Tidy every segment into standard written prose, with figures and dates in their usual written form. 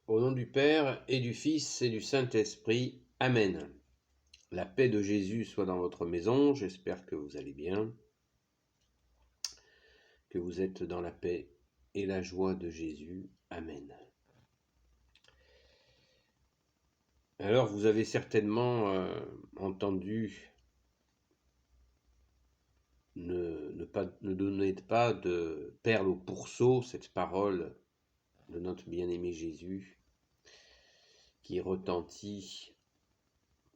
Au nom du Père et du Fils et du Saint-Esprit. Amen. La paix de Jésus soit dans votre maison. J'espère que vous allez bien, que vous êtes dans la paix et la joie de Jésus. Amen. Alors, vous avez certainement entendu ne donnez pas de perles au pourceau, cette parole de notre bien-aimé Jésus qui retentit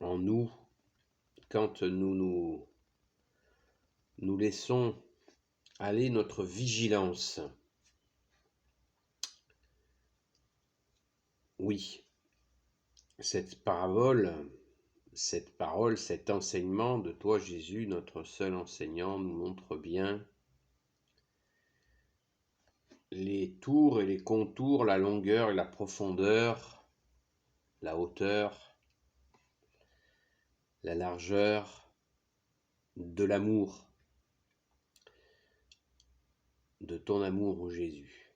en nous quand nous laissons aller notre vigilance. Oui, cette parole, cet enseignement de toi Jésus, notre seul enseignant, nous montre bien les tours et les contours, la longueur et la profondeur, la hauteur, la largeur de l'amour, de ton amour, ô Jésus.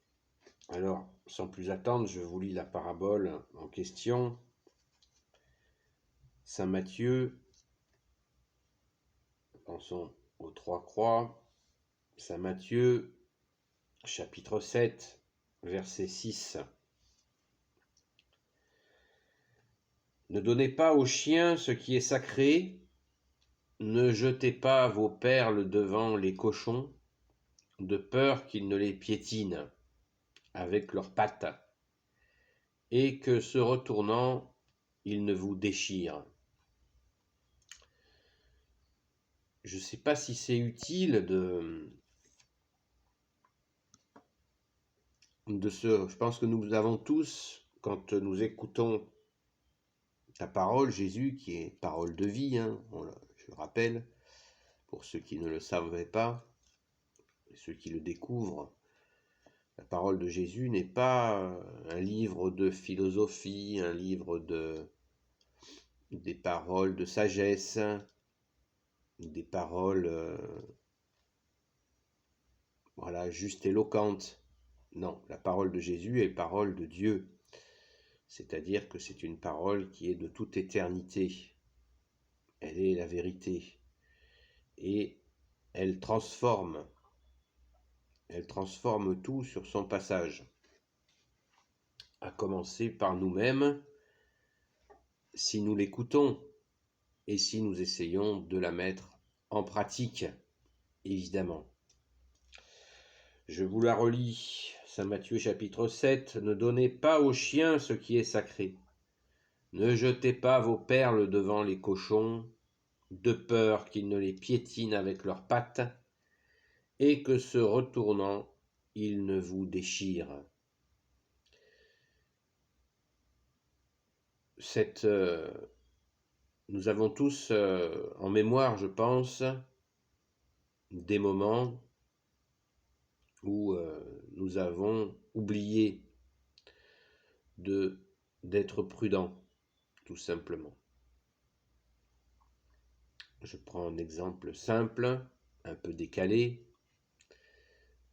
Alors, sans plus attendre, je vous lis la parabole en question. Saint Matthieu, pensons aux trois croix. Saint Matthieu, chapitre 7, verset 6. Ne donnez pas aux chiens ce qui est sacré, ne jetez pas vos perles devant les cochons, de peur qu'ils ne les piétinent avec leurs pattes, et que se retournant, ils ne vous déchirent. Je ne sais pas si c'est utile je pense que nous avons tous, quand nous écoutons ta parole, Jésus, qui est parole de vie, je le rappelle, pour ceux qui ne le savaient pas, et ceux qui le découvrent, la parole de Jésus n'est pas un livre de philosophie, un livre des paroles de sagesse, des paroles juste éloquentes. Non, la parole de Jésus est parole de Dieu. C'est-à-dire que c'est une parole qui est de toute éternité. Elle est la vérité. Et elle transforme tout sur son passage. À commencer par nous-mêmes, si nous l'écoutons et si nous essayons de la mettre en pratique, évidemment. Je vous la relis, Saint Matthieu chapitre 7, ne donnez pas aux chiens ce qui est sacré. Ne jetez pas vos perles devant les cochons, de peur qu'ils ne les piétinent avec leurs pattes, et que se retournant, ils ne vous déchirent. Nous avons tous en mémoire, je pense, des moments où nous avons oublié d'être prudents, tout simplement. Je prends un exemple simple, un peu décalé,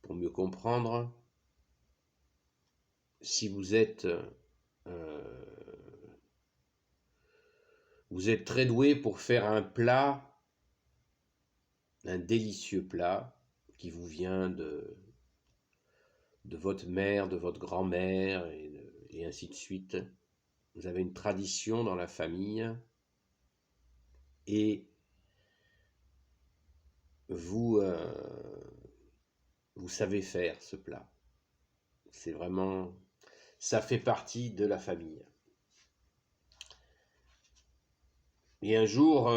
pour mieux comprendre. Si vous êtes très doué pour faire un plat, un délicieux plat qui vous vient de votre mère, de votre grand-mère, et ainsi de suite. Vous avez une tradition dans la famille et vous savez faire ce plat. C'est vraiment, ça fait partie de la famille. Et un jour,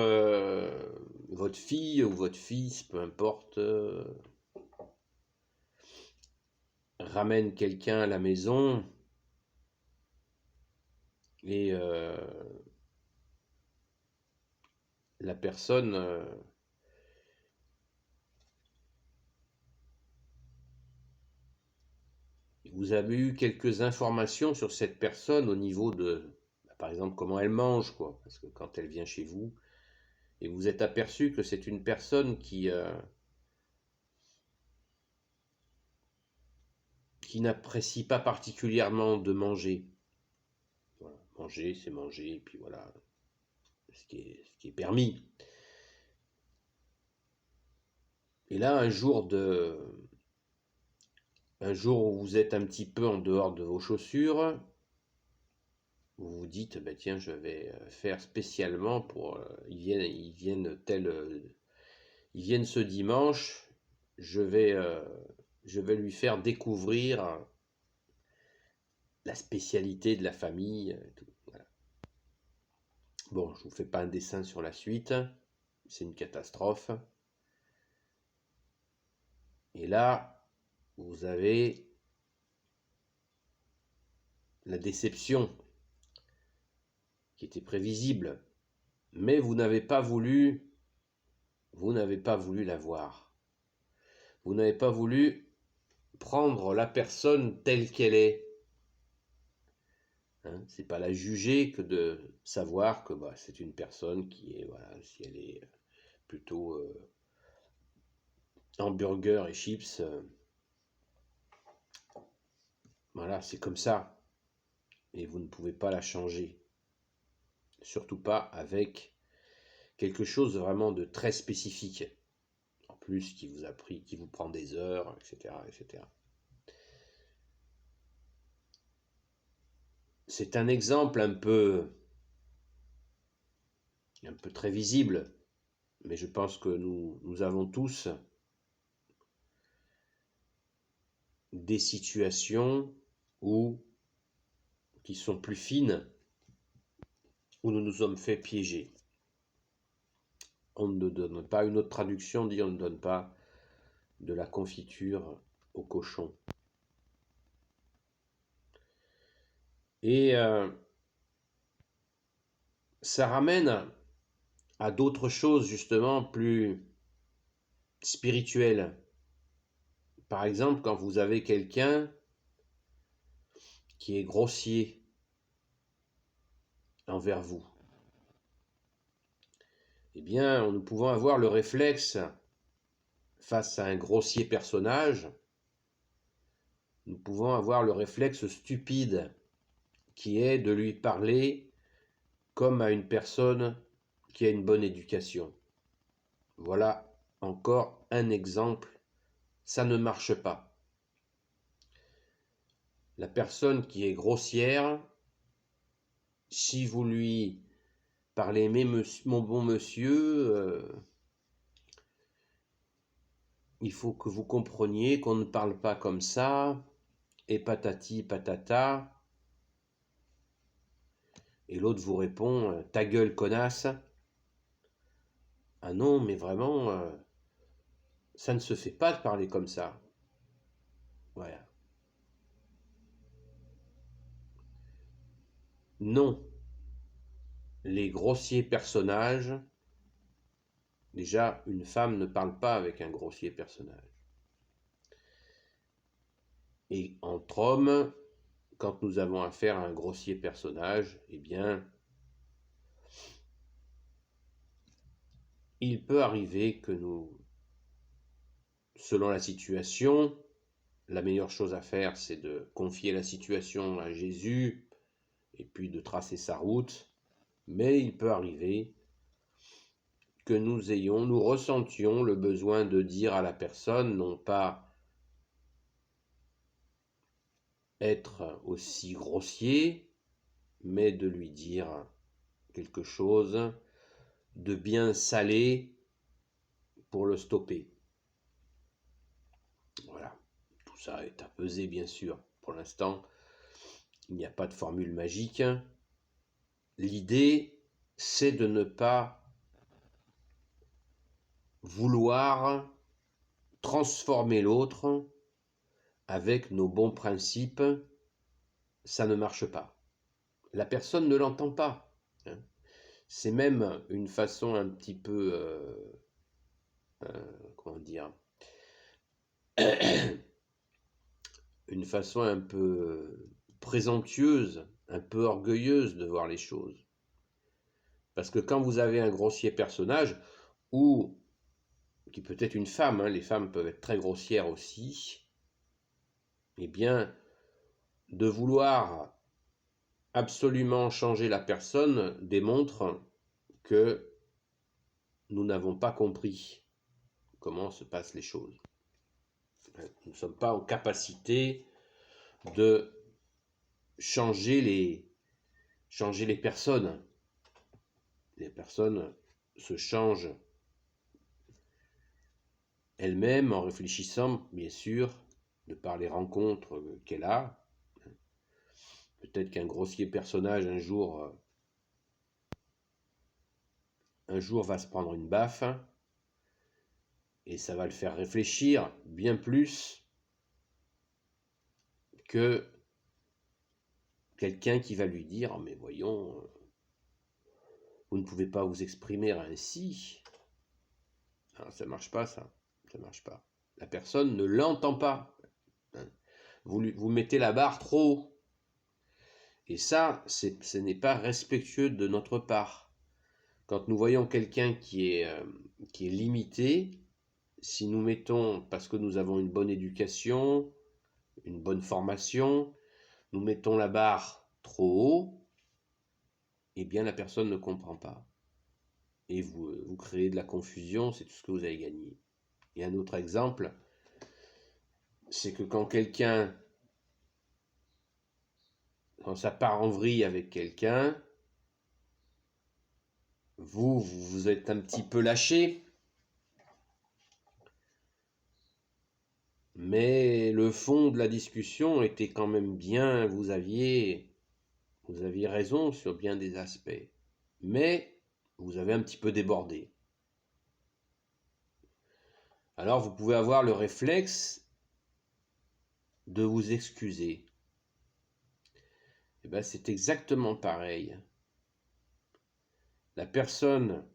votre fille ou votre fils, peu importe, ramène quelqu'un à la maison et la personne vous avez eu quelques informations sur cette personne au niveau de, par exemple, comment elle mange, quoi. Parce que quand elle vient chez vous, et vous êtes aperçu que c'est une personne qui n'apprécie pas particulièrement de manger. Manger, c'est manger, et puis voilà, ce qui est permis. Et là, un jour où vous êtes un petit peu en dehors de vos chaussures, vous vous dites, bah, tiens, je vais faire spécialement pour... ils viennent ce dimanche, je vais lui faire découvrir la spécialité de la famille. Tout, voilà. Bon, je ne vous fais pas un dessin sur la suite, c'est une catastrophe. Et là, vous avez la déception qui était prévisible, mais vous n'avez pas voulu la voir. Vous n'avez pas voulu prendre la personne telle qu'elle est. Hein, c'est pas la juger que de savoir que bah, c'est une personne qui est, voilà, si elle est plutôt hamburger et chips, voilà, c'est comme ça. Et vous ne pouvez pas la changer. Surtout pas avec quelque chose vraiment de très spécifique. En plus, qui vous prend des heures, etc., etc. C'est un exemple un peu très visible, mais je pense que nous avons tous des situations qui sont plus fines, où nous nous sommes fait piéger. On ne donne pas, une autre traduction dit, on ne donne pas de la confiture au cochon. Et ça ramène à d'autres choses justement plus spirituelles. Par exemple, quand vous avez quelqu'un qui est grossier envers vous, eh bien, nous pouvons avoir le réflexe, face à un grossier personnage, nous pouvons avoir le réflexe stupide qui est de lui parler comme à une personne qui a une bonne éducation. Voilà encore un exemple, ça ne marche pas. La personne qui est grossière, si vous lui parlez, mais mon bon monsieur, il faut que vous compreniez qu'on ne parle pas comme ça, et patati patata, et l'autre vous répond, ta gueule connasse. Ah non, mais vraiment, ça ne se fait pas de parler comme ça. Voilà. Non, les grossiers personnages, déjà, une femme ne parle pas avec un grossier personnage. Et entre hommes, quand nous avons affaire à un grossier personnage, eh bien, il peut arriver que selon la situation, la meilleure chose à faire, c'est de confier la situation à Jésus et puis de tracer sa route. Mais il peut arriver que nous ressentions le besoin de dire à la personne, non pas être aussi grossier, mais de lui dire quelque chose de bien salé pour le stopper. Voilà, tout ça est à peser bien sûr. Pour l'instant, il n'y a pas de formule magique. L'idée, c'est de ne pas vouloir transformer l'autre avec nos bons principes. Ça ne marche pas. La personne ne l'entend pas. Hein. C'est même une façon un petit peu, comment dire, une façon un peu présomptueuse, un peu orgueilleuse de voir les choses. Parce que quand vous avez un grossier personnage, ou qui peut être une femme, hein, les femmes peuvent être très grossières aussi, eh bien, de vouloir absolument changer la personne démontre que nous n'avons pas compris comment se passent les choses. Nous ne sommes pas en capacité de changer les personnes. Les personnes se changent elles-mêmes en réfléchissant, bien sûr, de par les rencontres qu'elle a. Peut-être qu'un grossier personnage un jour va se prendre une baffe et ça va le faire réfléchir bien plus que quelqu'un qui va lui dire « Mais voyons, vous ne pouvez pas vous exprimer ainsi. » Alors, ça ne marche pas, ça. Ça ne marche pas. La personne ne l'entend pas. Vous mettez la barre trop haut. Et ça, ce n'est pas respectueux de notre part. Quand nous voyons quelqu'un qui est limité, si nous mettons, parce que nous avons une bonne éducation, une bonne formation, nous mettons la barre trop haut, eh bien la personne ne comprend pas. Et vous créez de la confusion, c'est tout ce que vous avez gagné. Et un autre exemple, c'est que quand ça part en vrille avec quelqu'un, vous êtes un petit peu lâché, mais le fond de la discussion était quand même bien, vous aviez raison sur bien des aspects, mais vous avez un petit peu débordé. Alors vous pouvez avoir le réflexe de vous excuser. Et bien c'est exactement pareil. La personne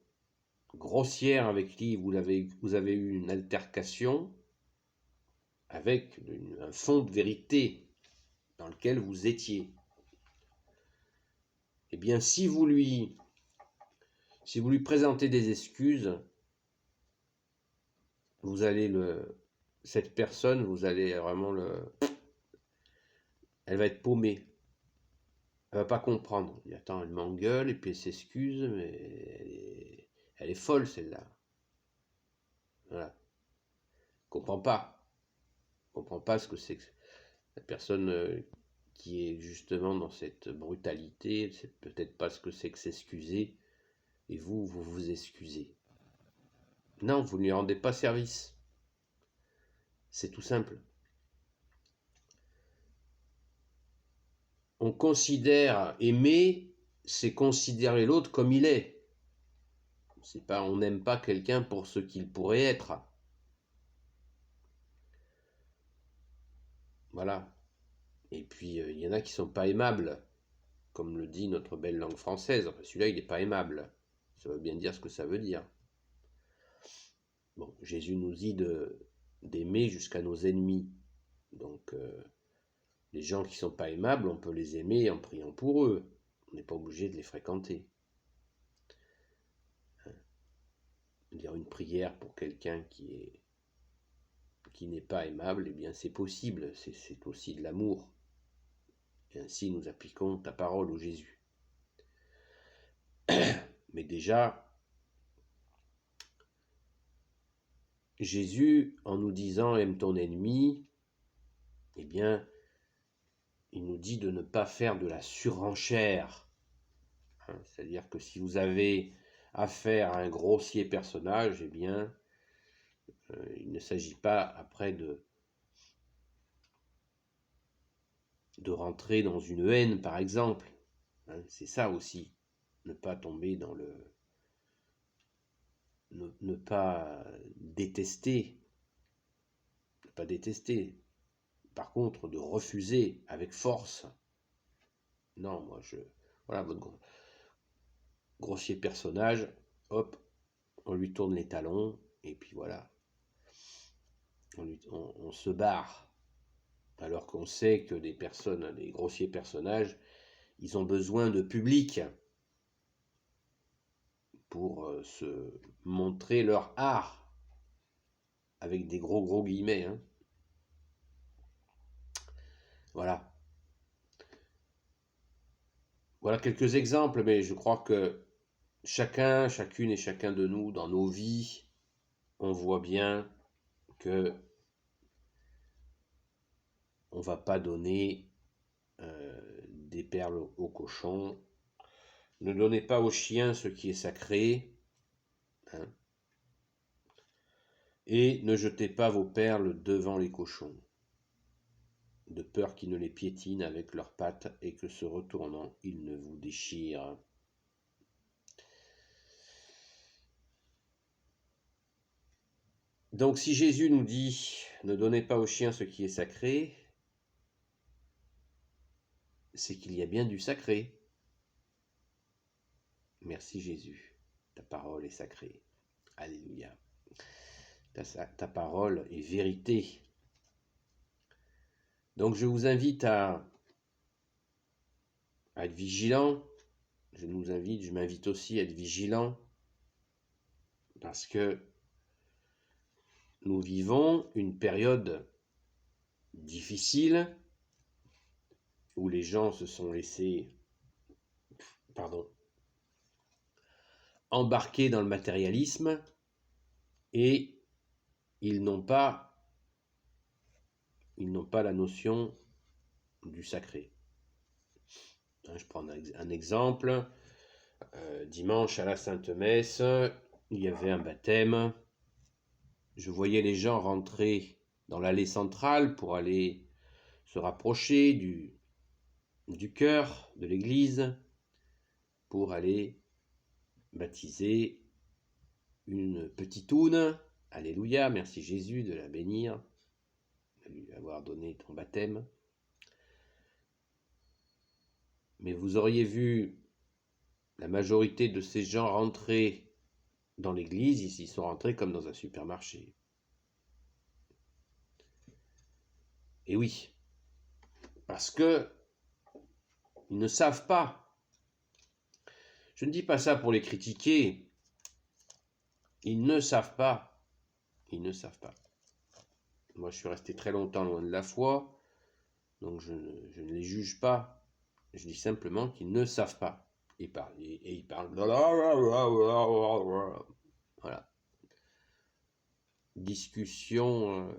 grossière avec qui vous avez eu une altercation, avec un fond de vérité dans lequel vous étiez, eh bien si vous lui présentez des excuses, cette personne, vous allez vraiment elle va être paumée. Elle va pas comprendre. Il dit, attends, elle m'engueule et puis elle s'excuse, mais elle est folle celle-là. Voilà. Comprend pas. Comprend pas ce que c'est que la personne qui est justement dans cette brutalité, c'est peut-être pas ce que c'est que s'excuser, et vous excusez. Non, vous ne lui rendez pas service. C'est tout simple. On considère aimer, c'est considérer l'autre comme il est. C'est pas, on n'aime pas quelqu'un pour ce qu'il pourrait être. Voilà. Et puis, il y en a qui sont pas aimables, comme le dit notre belle langue française. Enfin, celui-là, il n'est pas aimable. Ça veut bien dire ce que ça veut dire. Bon, Jésus nous dit d'aimer jusqu'à nos ennemis. Donc, les gens qui ne sont pas aimables, on peut les aimer en priant pour eux. On n'est pas obligé de les fréquenter. Dire une prière pour quelqu'un qui n'est pas aimable, eh bien c'est possible, c'est aussi de l'amour. Et ainsi nous appliquons ta parole, ô Jésus. Mais déjà, Jésus, en nous disant aime ton ennemi, eh bien, il nous dit de ne pas faire de la surenchère. C'est-à-dire que si vous avez affaire à un grossier personnage, eh bien, il ne s'agit pas après de rentrer dans une haine, par exemple. C'est ça aussi, ne pas tomber dans ne pas détester. Ne pas détester. Par contre, de refuser avec force. Non, voilà, votre grossier personnage, hop, on lui tourne les talons, et puis voilà. On se barre. Alors qu'on sait que des grossiers personnages, ils ont besoin de public pour se montrer leur art, avec des gros guillemets. Hein. Voilà. Voilà quelques exemples, mais je crois que chacune et chacun de nous, dans nos vies, on voit bien que on va pas donner des perles aux cochons. Ne donnez pas aux chiens ce qui est sacré, hein, et ne jetez pas vos perles devant les cochons, de peur qu'ils ne les piétinent avec leurs pattes et que se retournant, ils ne vous déchirent. Donc si Jésus nous dit « Ne donnez pas aux chiens ce qui est sacré », c'est qu'il y a bien du sacré. Merci Jésus, ta parole est sacrée. Alléluia. Ta parole est vérité. Donc je vous invite à être vigilant. Je m'invite aussi à être vigilant parce que nous vivons une période difficile où les gens se sont laissés embarquer dans le matérialisme et ils n'ont pas la notion du sacré. Je prends un exemple. Dimanche à la Sainte Messe, il y avait un baptême. Je voyais les gens rentrer dans l'allée centrale pour aller se rapprocher du chœur de l'église pour aller baptiser une petitoune. Alléluia, merci Jésus de la bénir, de lui avoir donné ton baptême. Mais vous auriez vu la majorité de ces gens rentrer dans l'église, ils sont rentrés comme dans un supermarché. Et oui, parce que ils ne savent pas. Je ne dis pas ça pour les critiquer. Ils ne savent pas. Ils ne savent pas. Moi, je suis resté très longtemps loin de la foi, donc je ne les juge pas. Je dis simplement qu'ils ne savent pas. Ils parlent. Et ils parlent. Voilà. Discussion.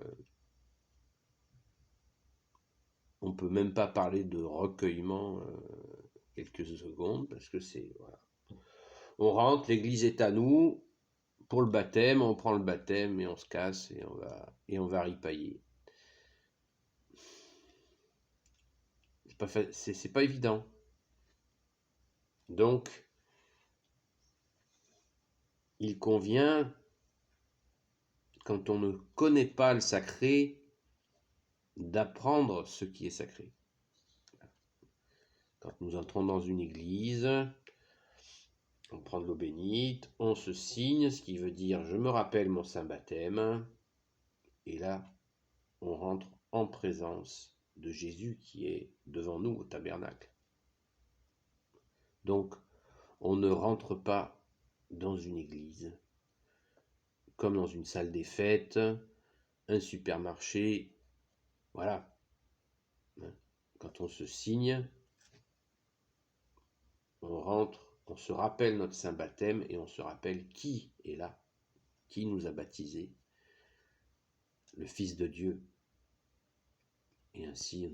On ne peut même pas parler de recueillement quelques secondes parce que c'est. Voilà. On rentre, l'église est à nous. Pour le baptême, on prend le baptême et on se casse et on va ripailler. C'est pas évident. Donc, il convient, quand on ne connaît pas le sacré, d'apprendre ce qui est sacré. Quand nous entrons dans une église, on prend de l'eau bénite, on se signe, ce qui veut dire je me rappelle mon saint baptême, et là, on rentre en présence de Jésus qui est devant nous au tabernacle. Donc, on ne rentre pas dans une église comme dans une salle des fêtes, un supermarché, voilà. Quand on se signe, on rentre, on se rappelle notre saint baptême et on se rappelle qui est là, qui nous a baptisés, le Fils de Dieu. Et ainsi,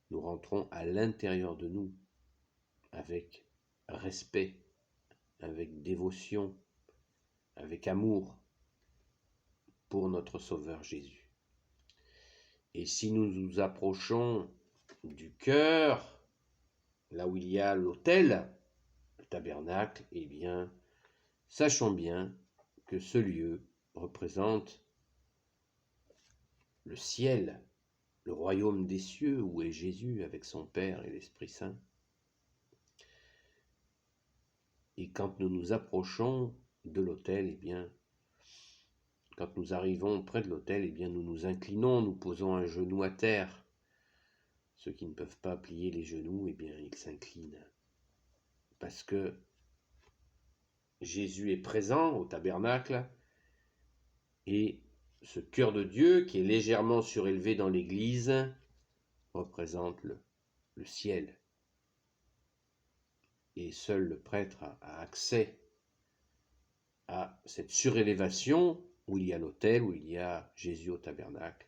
nous rentrons à l'intérieur de nous, avec respect, avec dévotion, avec amour pour notre Sauveur Jésus. Et si nous nous approchons du cœur, là où il y a l'autel, le tabernacle, eh bien, sachons bien que ce lieu représente le ciel, le royaume des cieux où est Jésus avec son Père et l'Esprit Saint. Et quand nous nous approchons de l'autel, eh bien, quand nous arrivons près de l'autel, eh bien, nous nous inclinons, nous posons un genou à terre. Ceux qui ne peuvent pas plier les genoux, eh bien, ils s'inclinent. Parce que Jésus est présent au tabernacle et ce cœur de Dieu qui est légèrement surélevé dans l'église représente le ciel. et seul le prêtre a accès à cette surélévation où il y a l'autel, où il y a Jésus au tabernacle.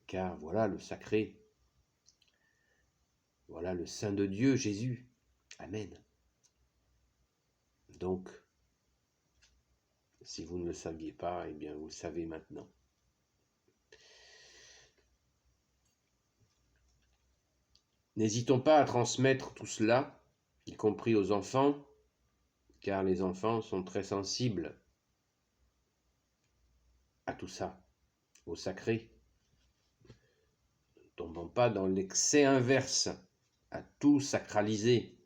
Car voilà le sacré, voilà le Saint de Dieu, Jésus. Amen. Donc, si vous ne le saviez pas, eh bien vous le savez maintenant. N'hésitons pas à transmettre tout cela, y compris aux enfants, car les enfants sont très sensibles à tout ça, au sacré. Ne tombons pas dans l'excès inverse, à tout sacraliser.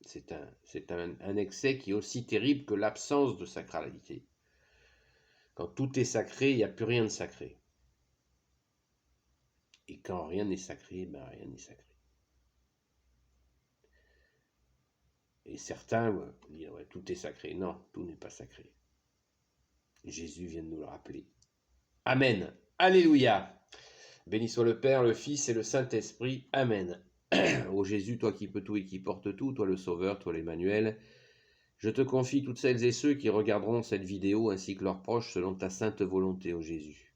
C'est un excès qui est aussi terrible que l'absence de sacralité. Quand tout est sacré, il n'y a plus rien de sacré. Et quand rien n'est sacré, ben rien n'est sacré. Et certains disent, ouais, tout est sacré. Non, tout n'est pas sacré. Jésus vient de nous le rappeler. Amen. Alléluia. Béni soit le Père, le Fils et le Saint-Esprit. Amen. Ô Jésus, toi qui peux tout et qui portes tout, toi le Sauveur, toi l'Emmanuel, je te confie toutes celles et ceux qui regarderont cette vidéo ainsi que leurs proches selon ta sainte volonté, ô Jésus.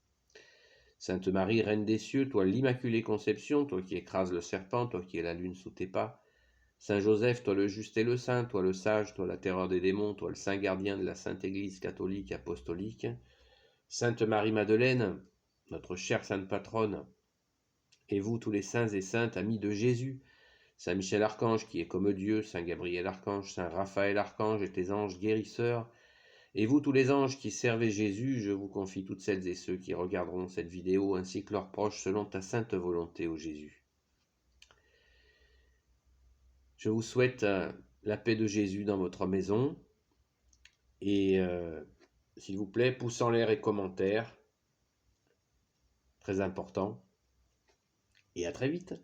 Sainte Marie, Reine des cieux, toi l'Immaculée Conception, toi qui écrases le serpent, toi qui es la lune sous tes pas. Saint Joseph, toi le juste et le saint, toi le sage, toi la terreur des démons, toi le saint gardien de la Sainte Église catholique apostolique. Sainte Marie-Madeleine, notre chère sainte patronne, et vous tous les saints et saintes amis de Jésus, Saint Michel Archange qui est comme Dieu, Saint Gabriel Archange, Saint Raphaël Archange et tes anges guérisseurs, et vous tous les anges qui servez Jésus, je vous confie toutes celles et ceux qui regarderont cette vidéo ainsi que leurs proches selon ta sainte volonté, ô Jésus. Je vous souhaite la paix de Jésus dans votre maison, et s'il vous plaît, pouce en l'air et commentaires, très important, et à très vite.